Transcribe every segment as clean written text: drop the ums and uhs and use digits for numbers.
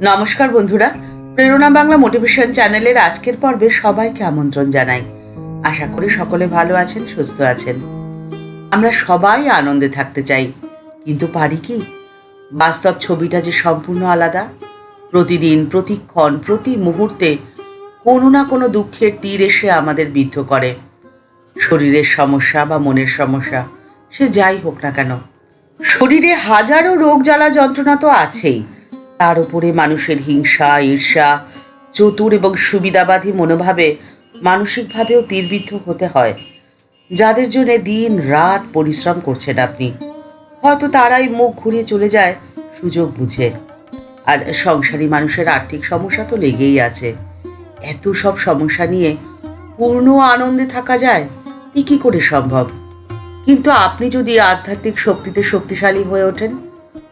নমস্কার বন্ধুরা, প্রেরণা বাংলা মোটিভেশন চ্যানেলের আজকের পর্বে সবাইকে আমন্ত্রণ জানাই। আশা করি সকলে ভালো আছেন, সুস্থ আছেন। আমরা সবাই আনন্দে থাকতে চাই, কিন্তু পারি কি? বাস্তব ছবিটা যে সম্পূর্ণ আলাদা। প্রতিদিন, প্রতিক্ষণ, প্রতি মুহূর্তে কোনো না কোনো দুঃখের তীর এসে আমাদের বিদ্ধ করে। শরীরের সমস্যা বা মনের সমস্যা, সে যাই হোক না কেন, শরীরে হাজারো রোগ জ্বালা যন্ত্রণা তো আছেই। তার উপরে মানুষের হিংসা, ঈর্ষা, চতুর এবং সুবিধাবাদী মনোভাবে মানসিকভাবেও তীরবিদ্ধ হতে হয়। যাদের জন্য দিন রাত পরিশ্রম করছেন আপনি, হয়তো তারাই মুখ ঘুরিয়ে চলে যায় সুযোগ বুঝে। আর সংসারী মানুষের আর্থিক সমস্যা তো লেগেই আছে। এত সব সমস্যা নিয়ে পূর্ণ আনন্দে থাকা যায়, এ কি করে সম্ভব? কিন্তু আপনি যদি আধ্যাত্মিক শক্তিতে শক্তিশালী হয়ে ওঠেন,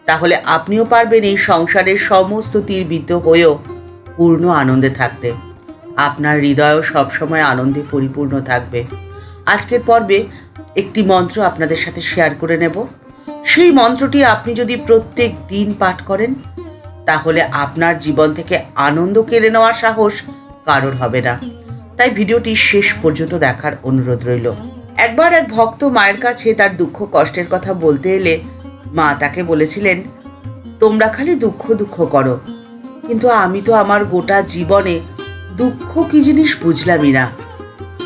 তাহলে আপনিও পারবেন এই সংসারের সমস্ত তীরবিদ্ধ হয়েও পূর্ণ আনন্দে থাকতে। আপনার হৃদয়ও সবসময় আনন্দে পরিপূর্ণ থাকবে। আজকের পর্বে একটি মন্ত্র আপনাদের সাথে শেয়ার করে নেব। সেই মন্ত্রটি আপনি যদি প্রত্যেক দিন পাঠ করেন, তাহলে আপনার জীবন থেকে আনন্দ কেড়ে নেওয়ার সাহস কারোর হবে না। তাই ভিডিওটি শেষ পর্যন্ত দেখার অনুরোধ রইল। একবার এক ভক্ত মায়ের কাছে তার দুঃখ কষ্টের কথা বলতে এলে মা তাকে বলেছিলেন, তোমরা খালি দুঃখ দুঃখ করো, কিন্তু আমি তো আমার গোটা জীবনে দুঃখ কি জিনিস বুঝলামই না।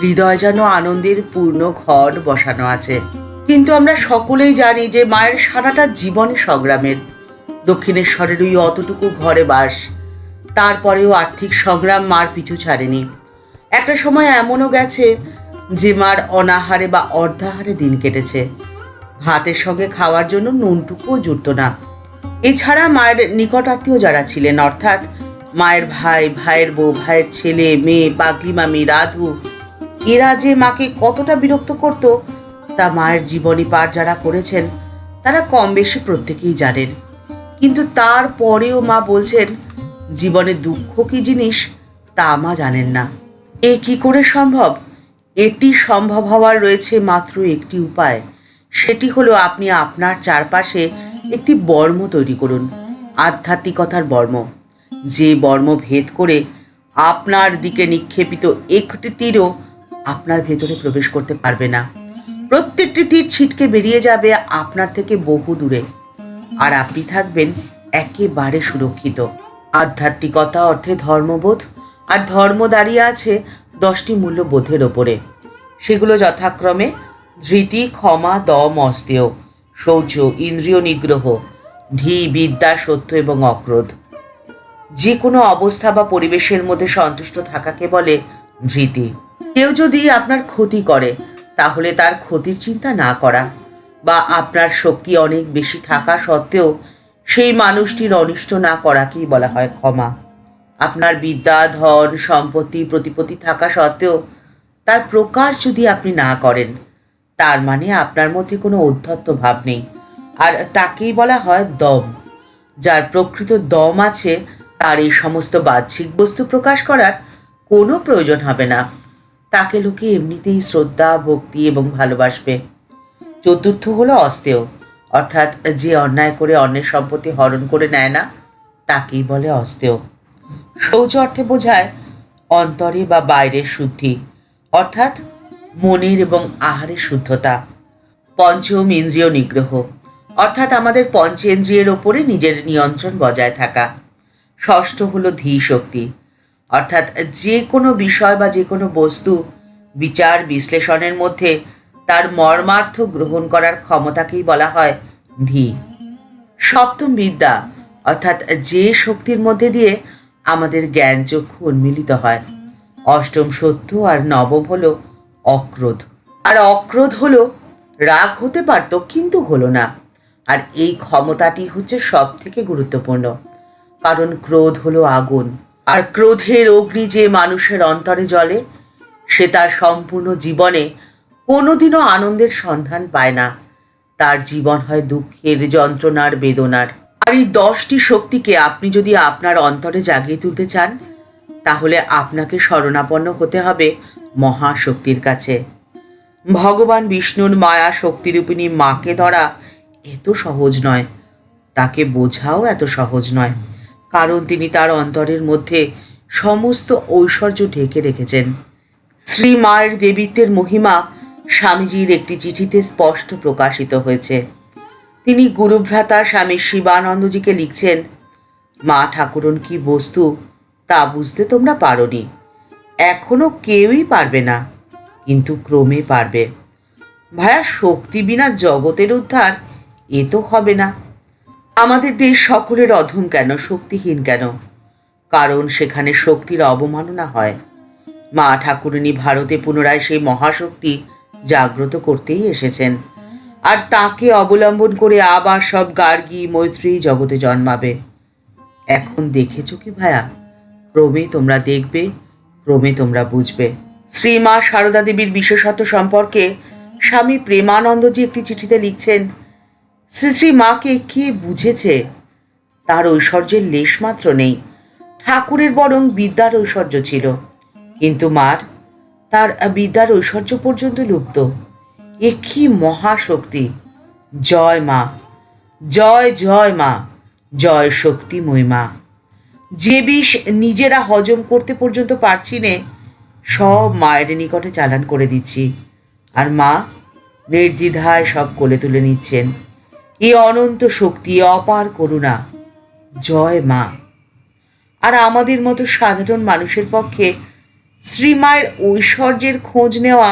হৃদয় যেন আনন্দের পূর্ণ ঘর বসানো আছে। কিন্তু আমরা সকলেই জানি যে মায়ের সারাটা জীবনে সংগ্রামের। দক্ষিণেশ্বরের ওই অতটুকু ঘরে বাস, তারপরেও আর্থিক সংগ্রাম মার পিছু ছাড়েনি। একটা সময় এমনও গেছে যে মার অনাহারে বা অর্ধাহারে দিন কেটেছে। ভাতের সঙ্গে খাওয়ার জন্য নুনটুকুও জুটত না। এছাড়া মায়ের নিকট আত্মীয় যারা ছিলেন, অর্থাৎ মায়ের ভাই, ভাইয়ের বউ, ভাইয়ের ছেলে, মেয়ে, পাগলি মামি, রাধু, এরা যে মাকে কতটা বিরক্ত করত, তা মায়ের জীবনী পার যারা করেছেন তারা কম বেশি প্রত্যেকেই জানেন। কিন্তু তারপরেও মা বলছেন, জীবনে দুঃখ কি জিনিস তা মা জানেন না। এ কি করে সম্ভব? এটি সম্ভব হওয়ার রয়েছে মাত্র একটি উপায়। সেটি হলো আপনি আপনার চারপাশে একটি বর্ম তৈরি করুন, আধ্যাত্মিকতার বর্ম। যে বর্ম ভেদ করে আপনার দিকে নিক্ষেপিত একটি তীরও আপনার ভেতরে প্রবেশ করতে পারবে না। প্রত্যেকটি তীর ছিটকে বেরিয়ে যাবে আপনার থেকে বহু দূরে, আর আপনি থাকবেন একেবারে সুরক্ষিত। আধ্যাত্মিকতা অর্থে ধর্মবোধ, আর ধর্ম দাঁড়িয়ে আছে 10টি মূল্যবোধের ওপরে। সেগুলো যথাক্রমে ধৃতি, ক্ষমা, দম, অস্তেয়, শৌচ, ইন্দ্রিয় নিগ্রহ, ধী, বিদ্যা, সত্য এবং অক্রোধ। যে কোনো অবস্থা বা পরিবেশের মধ্যে সন্তুষ্ট থাকাকে বলে ধৃতি। কেউ যদি আপনার ক্ষতি করে, তাহলে তার ক্ষতির চিন্তা না করা, বা আপনার শক্তি অনেক বেশি থাকা সত্ত্বেও সেই মানুষটির অনিষ্ট না করাকেই বলা হয় ক্ষমা। আপনার বিদ্যা, ধন, সম্পত্তি, প্রতিপত্তি থাকা সত্ত্বেও তার প্রকাশ যদি আপনি না করেন, তার মানে আপনার মধ্যে কোনো অধ্যত্ত ভাব নেই, আর তাকেই বলা হয় দম। যার প্রকৃত দম আছে, তার এই সমস্ত বাহ্যিক বস্তু প্রকাশ করার কোনো প্রয়োজন হবে না। তাকে লোকে এমনিতেই শ্রদ্ধা, ভক্তি এবং ভালোবাসবে। চতুর্থ হলো অস্তেয়, অর্থাৎ যে অন্যায় করে অন্যের সম্পত্তি হরণ করে নেয় না, তাকেই বলে অস্তেয়। শৌচ অর্থে বোঝায় অন্তরে বা বাইরের শুদ্ধি, অর্থাৎ মনের এবং আহারের শুদ্ধতা। পঞ্চম ইন্দ্রিয় নিগ্রহ, অর্থাৎ আমাদের পঞ্চেন্দ্রিয়ের ওপরে নিজের নিয়ন্ত্রণ বজায় থাকা। ষষ্ঠ হলো ধী শক্তি, অর্থাৎ যে কোনো বিষয় বা যে কোনো বস্তু বিচার বিশ্লেষণের মধ্যে তার মর্মার্থ গ্রহণ করার ক্ষমতাকেই বলা হয় ধী। সপ্তম বিদ্যা, অর্থাৎ যে শক্তির মধ্যে দিয়ে আমাদের জ্ঞান চক্ষু উন্মিলিত হয়। অষ্টম সত্য, আর নবম হলো অক্রোধ। আর অক্রোধ হলো রাগ হতে পারত, কিন্তু হলো না। আর এই ক্ষমতাটি হচ্ছে সব থেকে গুরুত্বপূর্ণ, কারণ ক্রোধ হলো আগুন, আর ক্রোধের অগ্নি যে মানুষের অন্তরে জ্বলে, সে তার সম্পূর্ণ জীবনে কোনোদিনও আনন্দের সন্ধান পায় না। তার জীবন হয় দুঃখের, যন্ত্রণার, বেদনার। আর এই 10টি শক্তিকে আপনি যদি আপনার অন্তরে জাগিয়ে তুলতে চান, তাহলে আপনাকে শরণাপন্ন হতে হবে মহাশক্তির কাছে। ভগবান বিষ্ণুর মায়া শক্তিরূপিণী মাকে ধরা এত সহজ নয়, তাকে বোঝাও এত সহজ নয়। কারণ তিনি তার অন্তরের মধ্যে সমস্ত ঐশ্বর্য ঢেকে রেখেছেন। শ্রী মায়ের দেবীত্বের মহিমা স্বামীজির একটি চিঠিতে স্পষ্ট প্রকাশিত হয়েছে। তিনি গুরুভ্রাতা স্বামী শিবানন্দজিকে লিখছেন, মা ঠাকুরন কি বস্তু তা বুঝতে তোমরা পারোনি, এখনো কেউই পারবে না, কিন্তু ক্রমে পারবে। ভায়া, শক্তি বিনা জগতের উদ্ধার এ তো হবে না। আমাদের দেশ সকলের অধম কেন, শক্তিহীন কেন? কারণ সেখানে শক্তির অবমাননা হয়। মা ঠাকুরানী ভারতে পুনরায় সেই মহাশক্তি জাগ্রত করতেই এসেছেন, আর তাকে অবলম্বন করে আবার সব গার্গী মৈত্রী জগতে জন্মাবে। এখন দেখেছ কি ভায়া? ক্রমে তোমরা দেখবে, ক্রমে তোমরা বুঝবে। শ্রীমা সারদা দেবীর বিশেষত্ব সম্পর্কে স্বামী প্রেমানন্দজি একটি চিঠিতে লিখছেন, শ্রী শ্রী মাকে কে বুঝেছে? তার ঐশ্বর্যের লেশমাত্র নেই। ঠাকুরের বরং বিদ্যার ঐশ্বর্য ছিল, কিন্তু মার তার বিদ্যার ঐশ্বর্য পর্যন্ত লুপ্ত। এ কি মহাশক্তি! জয় মা, জয় জয় মা, জয় শক্তিময় মা। যে বিষ নিজেরা হজম করতে পর্যন্ত পারছি নে, সব মায়ের নিকটে চালান করে দিচ্ছি, আর মা নির্দ্বিধায় সব কোলে তুলে নিচ্ছেন। এ অনন্ত শক্তি, অপার করুণা। জয় মা। আর আমাদের মতো সাধারণ মানুষের পক্ষে শ্রীমায়ের ঐশ্বর্যের খোঁজ নেওয়া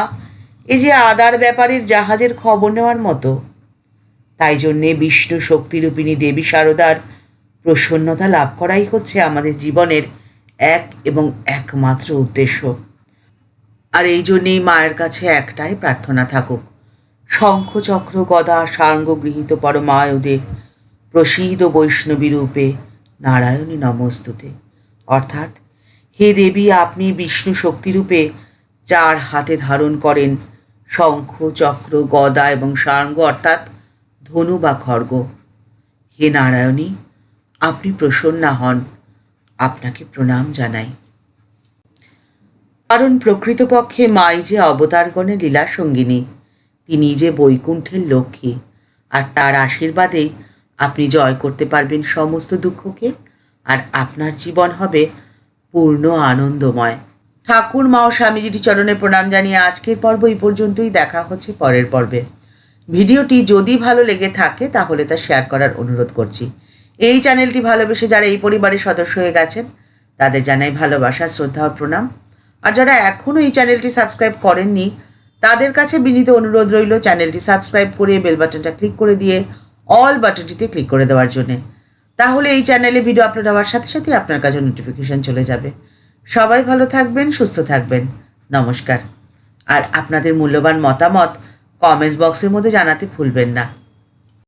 এ যে আদার ব্যাপারের জাহাজের খবর নেওয়ার মতো। তাই জন্যে বিষ্ণু শক্তিরূপিণী দেবী সারদার প্রসন্নতা লাভ করাই হচ্ছে আমাদের জীবনের এক এবং একমাত্র উদ্দেশ্য। আর এই জন্যেই মায়ের কাছে একটাই প্রার্থনা থাকুক, শঙ্খ চক্র গদা সাঙ্গ গৃহীত পরমায়ুদে প্রসীদ বৈষ্ণবী রূপে নারায়ণী নমস্তুতে। অর্থাৎ, হে দেবী, আপনি বিষ্ণু শক্তিরূপে চার হাতে ধারণ করেন শঙ্খ চক্র গদা এবং সাঙ্গ, অর্থাৎ ধনু বা খড়গ। হে নারায়ণী, আপনি প্রসন্না হন, আপনাকে প্রণাম জানাই। কারণ প্রকৃতপক্ষে মাই যে অবতারগণের লীলা সঙ্গিনী, তিনি যে বৈকুণ্ঠের লক্ষ্মী, আর তার আশীর্বাদেই আপনি জয় করতে পারবেন সমস্ত দুঃখকে, আর আপনার জীবন হবে পূর্ণ আনন্দময়। ঠাকুর মা ও স্বামীজির চরণে প্রণাম জানিয়ে আজকের পর্ব এই পর্যন্তই। দেখা হচ্ছে পরের পর্বে। ভিডিওটি যদি ভালো লেগে থাকে তাহলে তা শেয়ার করার অনুরোধ করছি। এই চ্যানেলটি ভালোবেসে যারা এই পরিবারের সদস্য হয়ে গেছেন তাদের জানাই ভালোবাসা, শ্রদ্ধা ও প্রণাম। আর যারা এখনও এই চ্যানেলটি সাবস্ক্রাইব করেননি তাদের কাছে বিনীত অনুরোধ রইল চ্যানেলটি সাবস্ক্রাইব করে বেল বাটনটা ক্লিক করে দিয়ে অল বাটনটিতে ক্লিক করে দেওয়ার জন্যে। তাহলে এই চ্যানেলে ভিডিও আপলোড হওয়ার সাথে সাথে আপনার কাছে নোটিফিকেশন চলে যাবে। সবাই ভালো থাকবেন, সুস্থ থাকবেন। নমস্কার। আর আপনাদের মূল্যবান মতামত কমেন্টস বক্সের মধ্যে জানাতে ভুলবেন না।